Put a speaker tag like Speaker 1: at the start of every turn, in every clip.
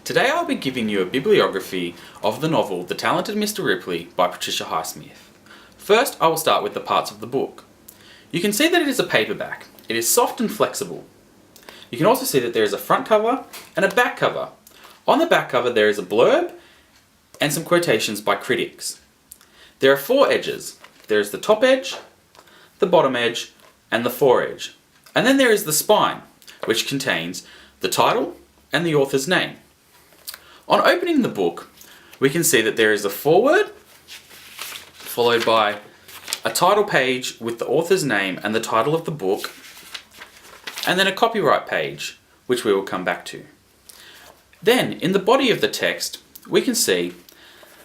Speaker 1: Today I'll be giving you a bibliography of the novel The Talented Mr. Ripley by Patricia Highsmith. First, I will start with the parts of the book. You can see that it is a paperback. It is soft and flexible. You can also see that there is a front cover and a back cover. On the back cover there is a blurb and some quotations by critics. There are four edges. There is the top edge, the bottom edge, and the foredge. And then there is the spine, which contains the title and the author's name. On opening the book, we can see that there is a foreword, followed by a title page with the author's name and the title of the book, and then a copyright page, which we will come back to. Then, in the body of the text, we can see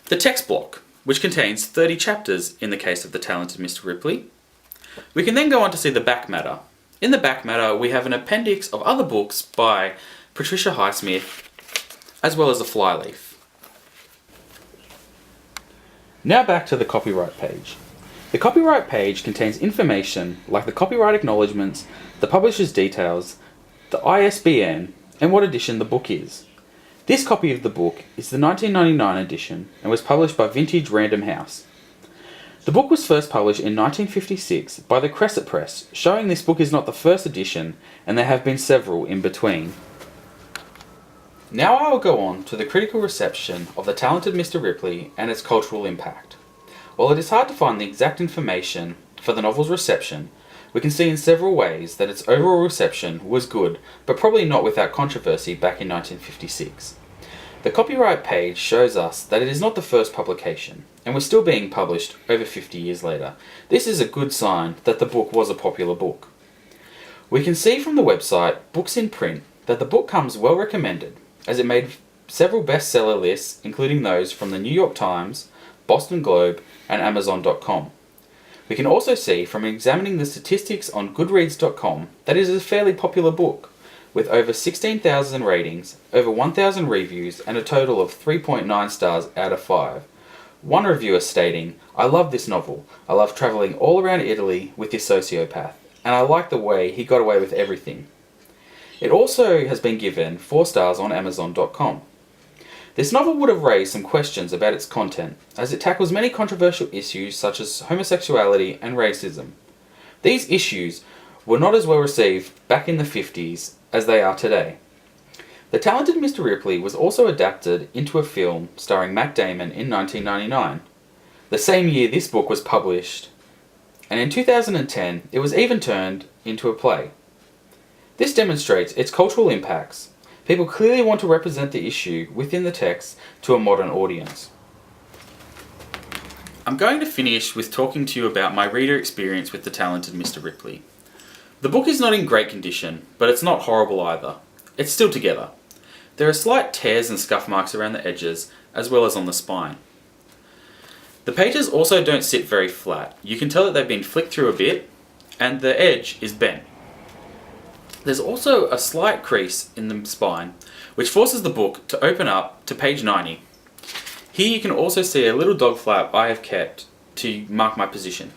Speaker 1: the text block, which contains 30 chapters in the case of The Talented Mr. Ripley. We can then go on to see the back matter. In the back matter, we have an appendix of other books by Patricia Highsmith, as well as a flyleaf. Now back to the copyright page. The copyright page contains information like the copyright acknowledgements, the publisher's details, the ISBN, and what edition the book is. This copy of the book is the 1999 edition and was published by Vintage Random House. The book was first published in 1956 by the Crescent Press, showing this book is not the first edition and there have been several in between. Now I will go on to the critical reception of The Talented Mr. Ripley and its cultural impact. While it is hard to find the exact information for the novel's reception, we can see in several ways that its overall reception was good, but probably not without controversy back in 1956. The copyright page shows us that it is not the first publication, and was still being published over 50 years later. This is a good sign that the book was a popular book. We can see from the website Books in Print that the book comes well recommended, as it made several bestseller lists, including those from the New York Times, Boston Globe, and Amazon.com. We can also see from examining the statistics on Goodreads.com that it is a fairly popular book, with over 16,000 ratings, over 1,000 reviews, and a total of 3.9 stars out of 5. One reviewer stating, "I love this novel. I love travelling all around Italy with this sociopath, and I like the way he got away with everything." It also has been given 4 stars on Amazon.com. This novel would have raised some questions about its content, as it tackles many controversial issues such as homosexuality and racism. These issues were not as well received back in the 50s as they are today. The Talented Mr. Ripley was also adapted into a film starring Matt Damon in 1999, the same year this book was published, and in 2010 it was even turned into a play. This demonstrates its cultural impacts. People clearly want to represent the issue within the text to a modern audience. I'm going to finish with talking to you about my reader experience with The Talented Mr. Ripley. The book is not in great condition, but it's not horrible either. It's still together. There are slight tears and scuff marks around the edges, as well as on the spine. The pages also don't sit very flat. You can tell that they've been flicked through a bit, and the edge is bent. There's also a slight crease in the spine, which forces the book to open up to page 90. Here you can also see a little dog flap I have kept to mark my position.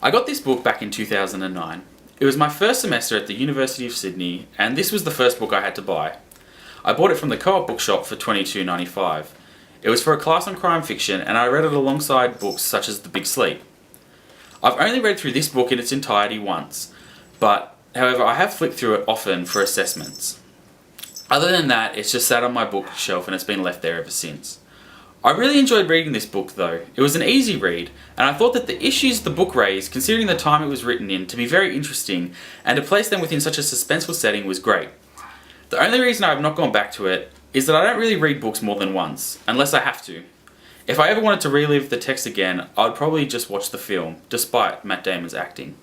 Speaker 1: I got this book back in 2009. It was my first semester at the University of Sydney, and this was the first book I had to buy. I bought it from the Co-op bookshop for $22.95. It was for a class on crime fiction, and I read it alongside books such as The Big Sleep. I've only read through this book in its entirety once, but however I have flicked through it often for assessments. Other than that, it's just sat on my bookshelf and it's been left there ever since. I really enjoyed reading this book though. It was an easy read, and I thought that the issues the book raised, considering the time it was written in, to be very interesting, and to place them within such a suspenseful setting was great. The only reason I have not gone back to it is that I don't really read books more than once, unless I have to. If I ever wanted to relive the text again, I would probably just watch the film, despite Matt Damon's acting.